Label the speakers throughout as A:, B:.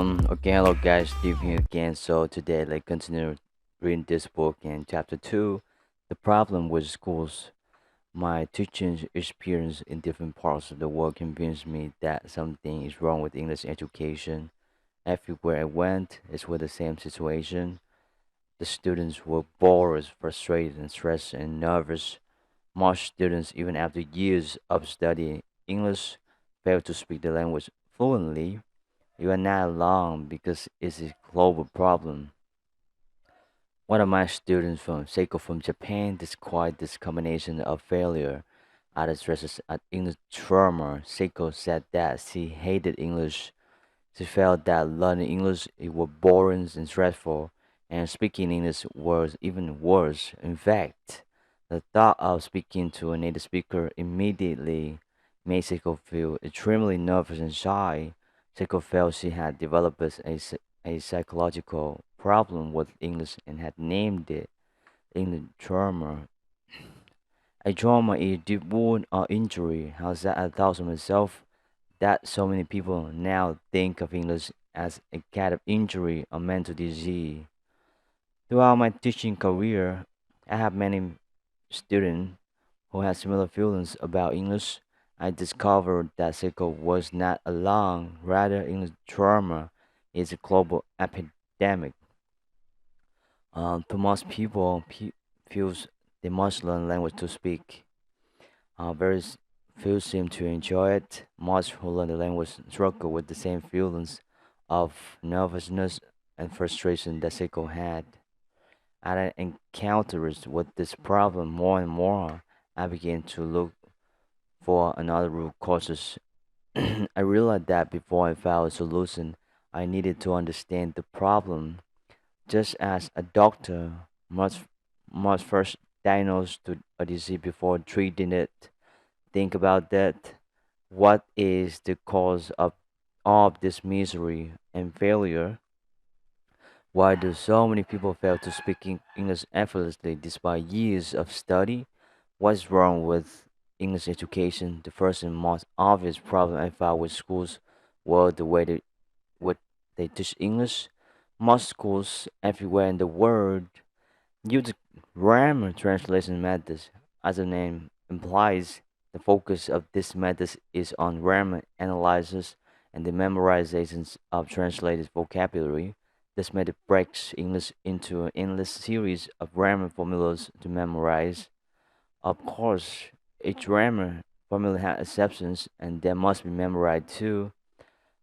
A: Okay, hello guys, Steve here again. So today, continue reading this book in chapter two, the problem with schools. My teaching experience in different parts of the world convinced me that something is wrong with English education. Everywhere I went, it was the same situation. The students were bored, frustrated, and stressed and nervous. Most students, even after years of studying English, fail to speak the language fluently. You are not alone because it's a global problem. One of my students from Seiko from Japan described this combination of failure at stresses at English grammar. Seiko said that she hated English. She felt that learning English it was boring and stressful, and speaking English was even worse. In fact, the thought of speaking to a native speaker immediately made Seiko feel extremely nervous and shy. Seiko felt she had developed a psychological problem with English and had named it English trauma. A trauma is deep wound or injury. How's that? I thought to myself that so many people now think of English as a kind of injury or mental disease. Throughout my teaching career, I have many students who had similar feelings about English. I discovered that Seiko was not alone, rather, English trauma is a global epidemic. To most people, feels they must learn language to speak. Few seem to enjoy it. Most who learn the language struggle with the same feelings of nervousness and frustration that Seiko had. As I encountered with this problem more and more, I began to look for another root causes. I realized that before I found a solution, I needed to understand the problem. Just as a doctor must must first diagnose a disease before treating it. Think about that. What is the cause of this misery and failure? Why do so many people fail to speak English effortlessly despite years of study? What's wrong with English education? The first and most obvious problem I found with schools was the way what they teach English. Most schools everywhere in the world use grammar translation methods. As the name implies, the focus of this method is on grammar analysis and the memorizations of translated vocabulary. This method breaks English into an endless series of grammar formulas to memorize. Of course, each grammar formula has exceptions and they must be memorized too.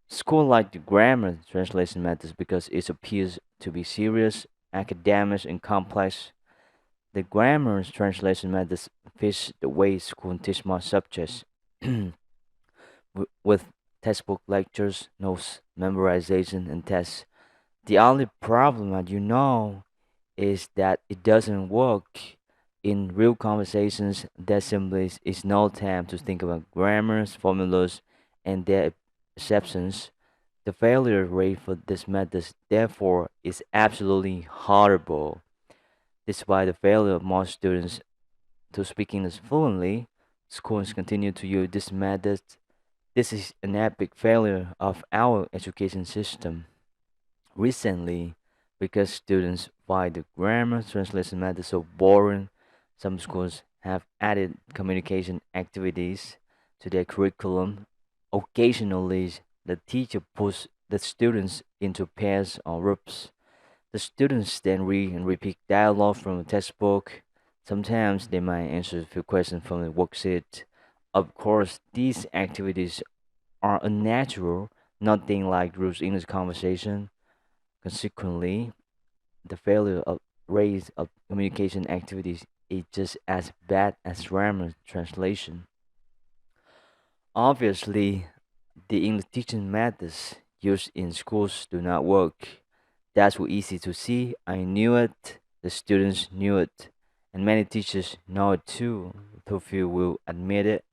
A: School like the grammar translation methods because it appears to be serious, academic, and complex. The grammar translation methods fits the way school teach more subjects with textbook lectures, notes, memorization, and tests. The only problem, as you know, is that it doesn't work in real conversations. There simply is no time to think about grammars, formulas, and their exceptions. The failure rate for this method, therefore, is absolutely horrible. Despite the failure of most students to speak English fluently, schools continue to use this method. This is an epic failure of our education system. Recently, because students find the grammar translation method so boring, some schools have added communication activities to their curriculum. Occasionally, the teacher puts the students into pairs or groups. The students then read and repeat dialogue from the textbook. Sometimes they might answer a few questions from the worksheet. Of course, these activities are unnatural, nothing like group English conversation. Consequently, the failure of rate of communication activities is just as bad as grammar translation. Obviously, the English teaching methods used in schools do not work. That's what easy to see. I knew it, the students knew it, and many teachers know it too, though few will admit it.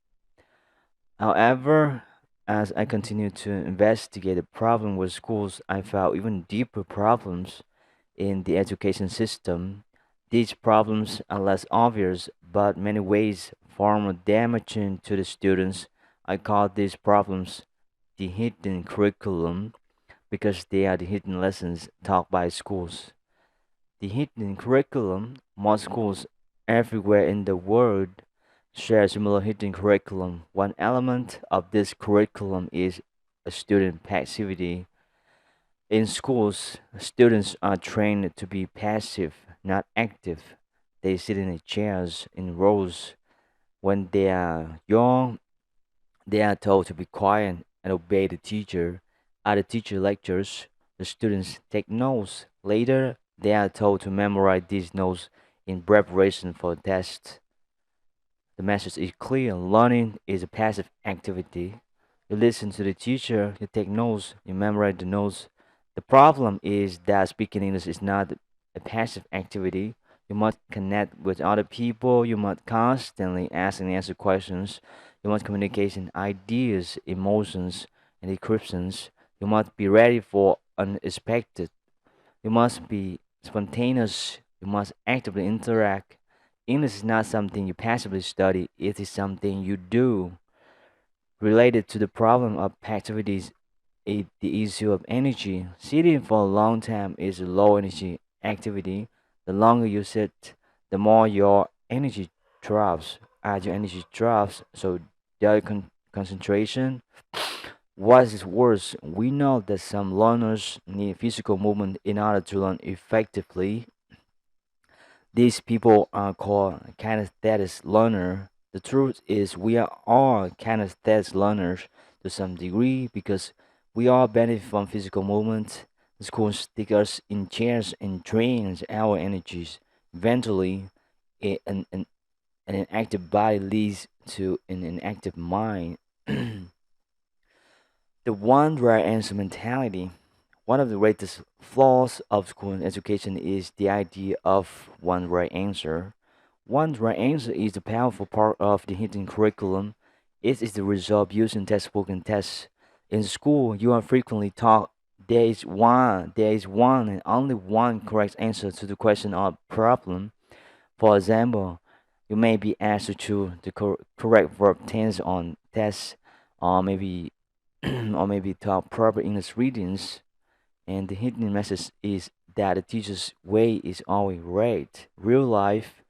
A: However, as I continued to investigate the problem with schools, I found even deeper problems in the education system. These problems are less obvious, but many ways far more damaging to the students. I call these problems the hidden curriculum because they are the hidden lessons taught by schools. The hidden curriculum, most schools everywhere in the world share similar hidden curriculum. One element of this curriculum is a student passivity. In schools, students are trained to be passive, not active. They sit in chairs, in rows. When they are young, they are told to be quiet and obey the teacher. At the teacher lectures, the students take notes. Later, they are told to memorize these notes in preparation for tests. The message is clear. Learning is a passive activity. You listen to the teacher, you take notes, you memorize the notes. The problem is that speaking English is not a passive activity. You must connect with other people, you must constantly ask and answer questions, you must communicate ideas, emotions, and descriptions. You must be ready for unexpected. You must be spontaneous. You must actively interact. English is not something you passively study, it is something you do. Related to the problem of activities, the issue of energy. Sitting for a long time is a low energy activity. The longer you sit, the more your energy drops. As your energy drops, so the concentration. What is worse, we know that some learners need physical movement in order to learn effectively. These people are called kinesthetic learner. The truth is we are all kinesthetic learners to some degree because we all benefit from physical movement. The school stick us in chairs and drains our energies. Eventually, an inactive body leads to an inactive mind. The one right answer mentality. One of the greatest flaws of school education is the idea of one right answer. One right answer is the powerful part of the hidden curriculum. It is the result used in textbook and tests. In school, you are frequently taught there is one and only one correct answer to the question or problem. For example, you may be asked to choose the correct verb tense on tests, or maybe or maybe taught proper English readings, and the hidden message is that the teacher's way is always right. Real life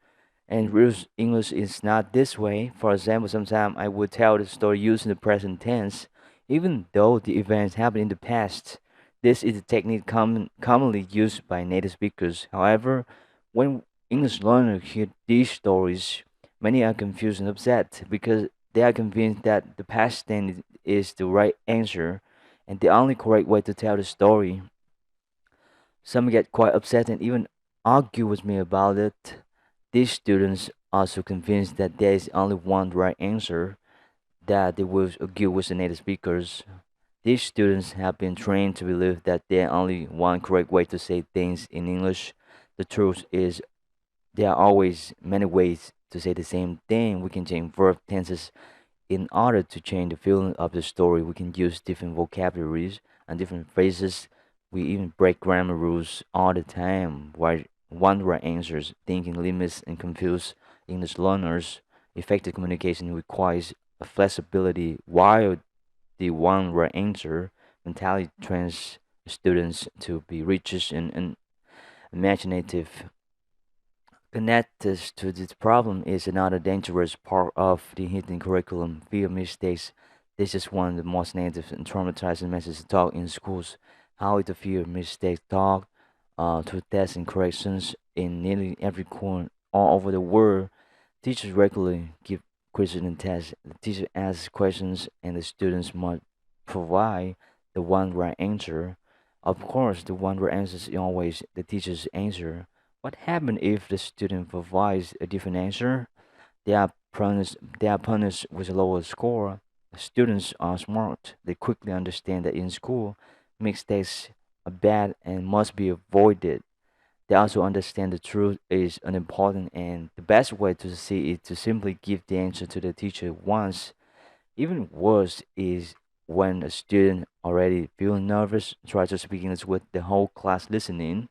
A: and real English is not this way. For example, sometimes I would tell the story using the present tense, even though the events happened in the past. This is a technique commonly used by native speakers. However, when English learners hear these stories, many are confused and upset because they are convinced that the past tense is the right answer and the only correct way to tell the story. Some get quite upset and even argue with me about it. These students are so convinced that there is only one right answer that they will argue with the native speakers. These students have been trained to believe that there is only one correct way to say things in English. The truth is, there are always many ways to say the same thing. We can change verb tenses in order to change the feeling of the story. We can use different vocabularies and different phrases. We even break grammar rules all the time. Why one right answers, thinking limits and confuse English learners. Effective communication requires a flexibility, while the one right answer mentality trains students to be rich and imaginative. Connected to this problem is another dangerous part of the hidden curriculum, fear of mistakes. This is one of the most negative and traumatizing messages taught in schools. How is the fear of mistakes taught to tests and corrections in nearly every corner all over the world? Teachers regularly give quizzes and tests. The teacher asks questions and the students must provide the one right answer. Of course, the one right answer is always the teacher's answer. What happens if the student provides a different answer? They are punished with a lower score. Students are smart. They quickly understand that in school, mistakes are bad and must be avoided. They also understand the truth is unimportant, and the best way to see is to simply give the answer to the teacher once. Even worse is when a student already feeling nervous tries to speak English with the whole class listening.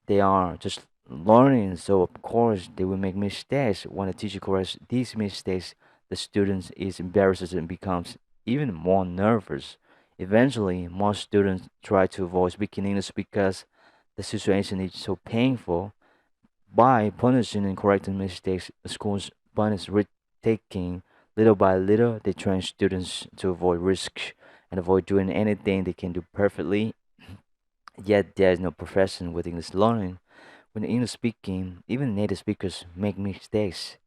A: They are just learning, so of course they will make mistakes. When the teacher corrects these mistakes, the student is embarrassed and becomes even more nervous. Eventually, most students try to avoid speaking English because the situation is so painful. By punishing and correcting mistakes, schools punish risk taking. Little by little, they train students to avoid risk and avoid doing anything they can do perfectly. Yet, there is no profession with English learning. When English speaking, even native speakers make mistakes.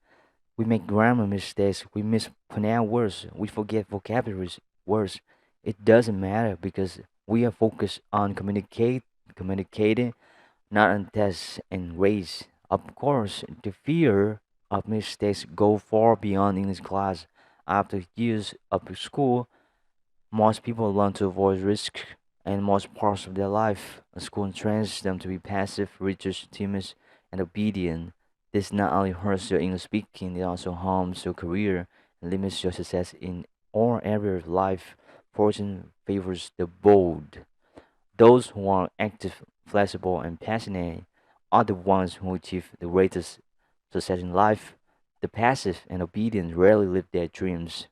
A: We make grammar mistakes. We mispronounce words. We forget vocabulary words. It doesn't matter because we are focused on communicating, not on tests and grades. Of course, the fear of mistakes go far beyond English class. After years of school, most people learn to avoid risk in most parts of their life. A school trains them to be passive, rigid, timid, and obedient. This not only hurts your English speaking, it also harms your career and limits your success in all areas of life. Fortune favors the bold. Those who are active, flexible, and passionate are the ones who achieve the greatest success in life. The passive and obedient rarely live their dreams.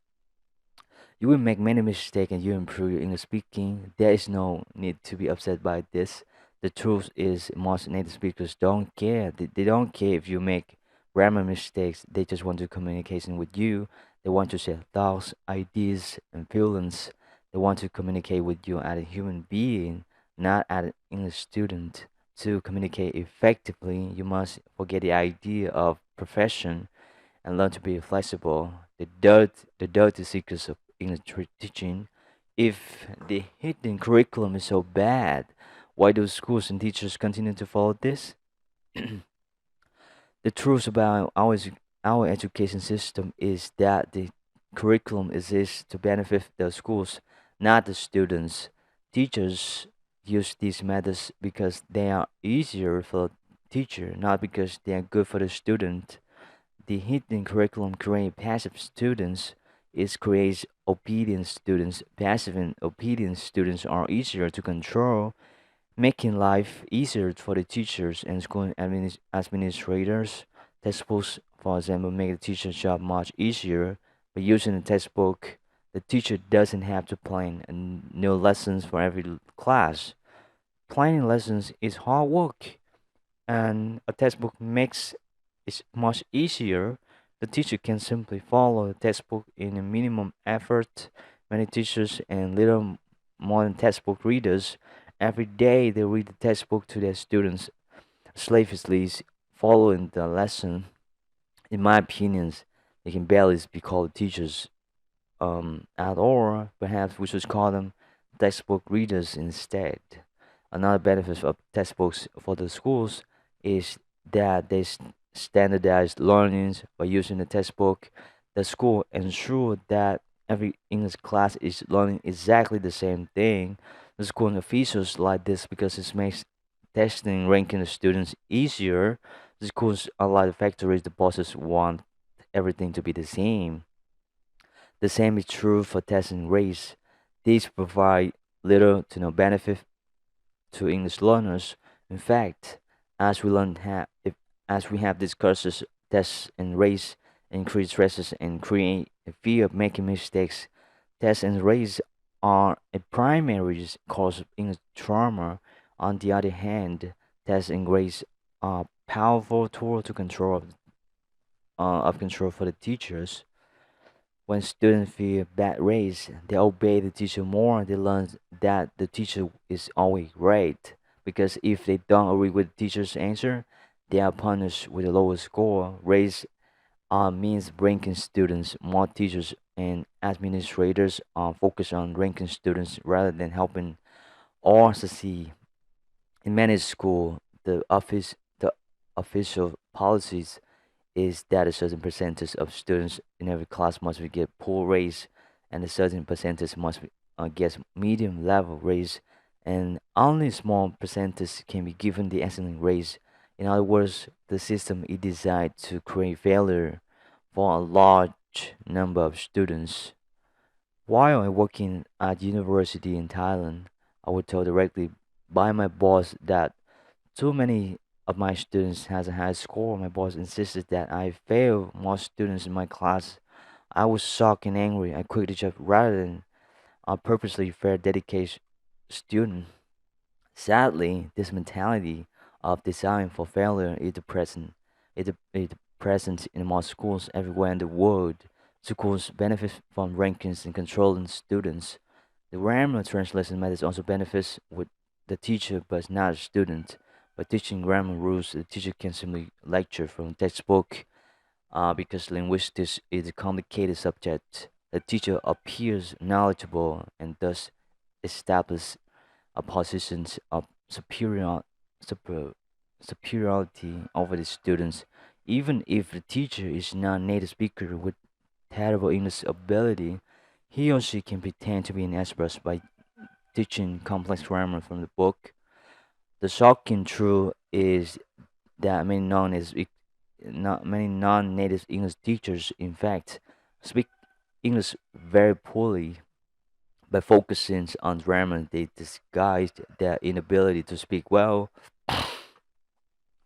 A: You will make many mistakes and you improve your English speaking. There is no need to be upset by this. The truth is, most native speakers don't care. They don't care if you make grammar mistakes. They just want to communication with you. They want to share thoughts, ideas, and feelings. They want to communicate with you as a human being, not as an English student. To communicate effectively, you must forget the idea of profession and learn to be flexible. The dirty secrets of English teaching. If the hidden curriculum is so bad, why do schools and teachers continue to follow this? The truth about our education system is that the curriculum exists to benefit the schools, not the students. Teachers use these methods because they are easier for the teacher, not because they are good for the student. The hidden curriculum creates passive students. It creates obedient students. Passive and obedient students are easier to control, making life easier for the teachers and school administrators. Textbooks, for example, make the teacher's job much easier. By using a textbook, the teacher doesn't have to plan new lessons for every class. Planning lessons is hard work, and a textbook makes it much easier. The teacher can simply follow the textbook in a minimum effort. Many teachers and little modern textbook readers every day they read the textbook to their students slavishly following the lesson. In my opinions, they can barely be called teachers at all. Perhaps we should call them textbook readers instead. Another benefit of textbooks for the schools is that they standardize learnings by using the textbook. The school ensure that every English class is learning exactly the same thing. The school officials like this because it makes testing and ranking the students easier. The schools, unlike the factories, the bosses want everything to be the same. The same is true for testing grades. These provide little to no benefit to English learners. In fact, as we learn as we have discussed, tests and race increase stresses and create a fear of making mistakes. Tests and race are a primary cause of English trauma. On the other hand, tests and grades are powerful tool to control for the teachers. When students feel bad grades, they obey the teacher more. They learn that the teacher is always right. Because if they don't agree with the teacher's answer, they are punished with a lower score. Grades means ranking students. More teachers and administrators are focused on ranking students rather than helping all succeed. In many schools, the official policies is that a certain percentage of students in every class must be get poor raise, and a certain percentage must be, get medium level raise, and only a small percentage can be given the excellent raise. In other words, the system is designed to create failure for a large number of students. While I'm working at university in Thailand, I was told directly by my boss that too many of my students has a high score. My boss insisted that I fail more students in my class. I was shocked and angry. I quit the job rather than a purposely fair dedication student. Sadly, this mentality of design for failure is present in most schools everywhere in the world. Schools benefit from rankings and controlling students. The grammar translation methods also benefits with the teacher but not the student. By teaching grammar rules, the teacher can simply lecture from textbook. Because linguistics is a complicated subject, the teacher appears knowledgeable and thus establishes a position of super, superiority over the students. Even if the teacher is not a native speaker with terrible English ability, he or she can pretend to be an expert by teaching complex grammar from the book. The shocking truth is that not many non-native English teachers, in fact, speak English very poorly. By focusing on grammar, they disguised their inability to speak well.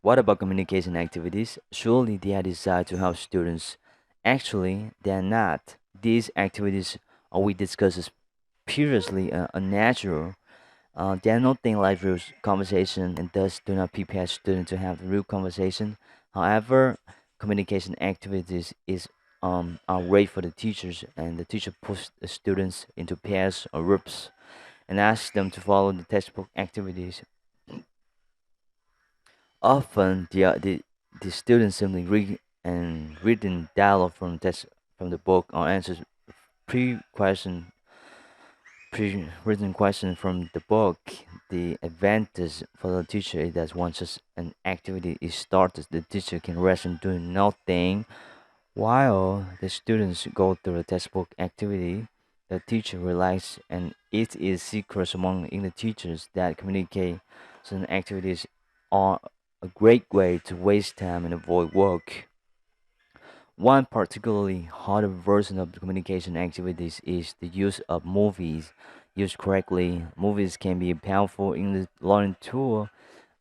A: What about communication activities? Surely they are designed to help students. Actually, they are not. These activities we discussed previously are unnatural. They are nothing like real conversation and thus do not prepare students to have real conversation. However, communication activities is are great for the teachers, and the teacher puts the students into pairs or groups and asks them to follow the textbook activities. Often, the students simply read and reading dialogue from the book or answers pre-question pre-written question from the book. The advantage for the teacher is that once an activity is started, the teacher can rest and do nothing while the students go through the textbook activity. The teacher relies, and it is secret among English teachers that communication activities are a great way to waste time and avoid work. One particularly hard version of the communication activities is the use of movies. Used correctly, movies can be a powerful English learning tool.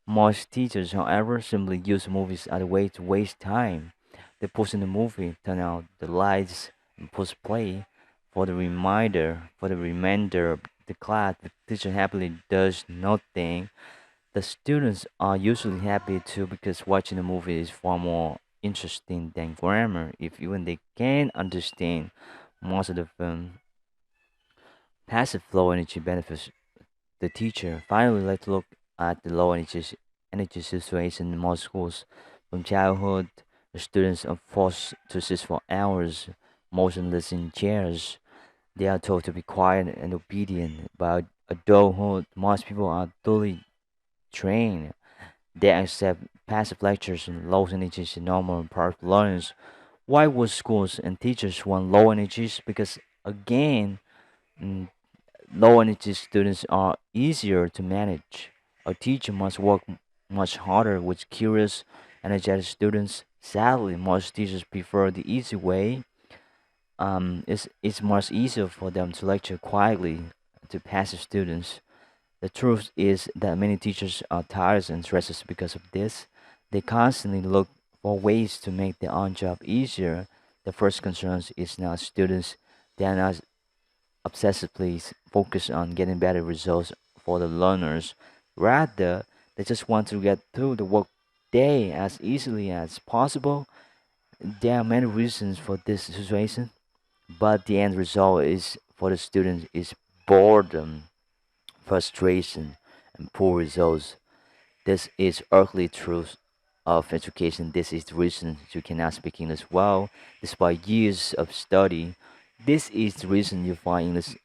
A: Most teachers, however, simply use movies as a way to waste time. They pause in the movie, turn out the lights, and push play. For the remainder of the class, the teacher happily does nothing. The students are usually happy too because watching a movie is far more interesting than grammar. If even they can understand most of the film, passive flow energy benefits the teacher. Finally, let's look at the low energy situation in most schools. From childhood, the students are forced to sit for hours, motionless in chairs. They are told to be quiet and obedient. By adulthood, most people are totally trained. They accept passive lectures and low energies in normal part of learners. Why would schools and teachers want low energies? Because again, mm, low energy students are easier to manage. A teacher must work much harder with curious, energetic students. Sadly, most teachers prefer the easy way. It's much easier for them to lecture quietly to passive students. The truth is that many teachers are tired and stressed because of this. They constantly look for ways to make their own job easier. The first concern is not students. They are not obsessively focused on getting better results for the learners. Rather, they just want to get through the work day as easily as possible. There are many reasons for this situation, but the end result is for the students is boredom, frustration, and poor results. This is earthly truth of education. This is the reason you cannot speak English well despite years of study. This is the reason you find English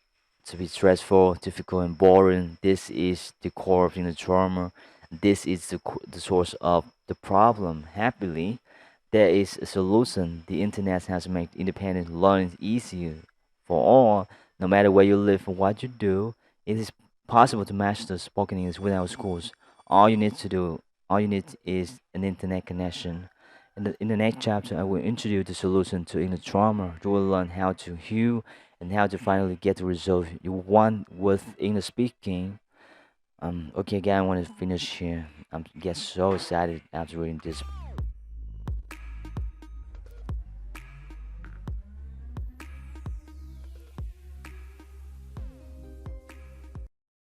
A: to be stressful, difficult, and boring. This is the core of English trauma. This is the source of the problem. Happily, there is a solution. The internet has made independent learning easier for all, no matter where you live or what you do. It is possible to master spoken English without schools. All you need to do, all you need is an internet connection. In the next chapter, I will introduce the solution to inner trauma. You will learn how to heal and how to finally get the result you want with English speaking. Okay, again, I want to finish here. I'm get so excited after reading this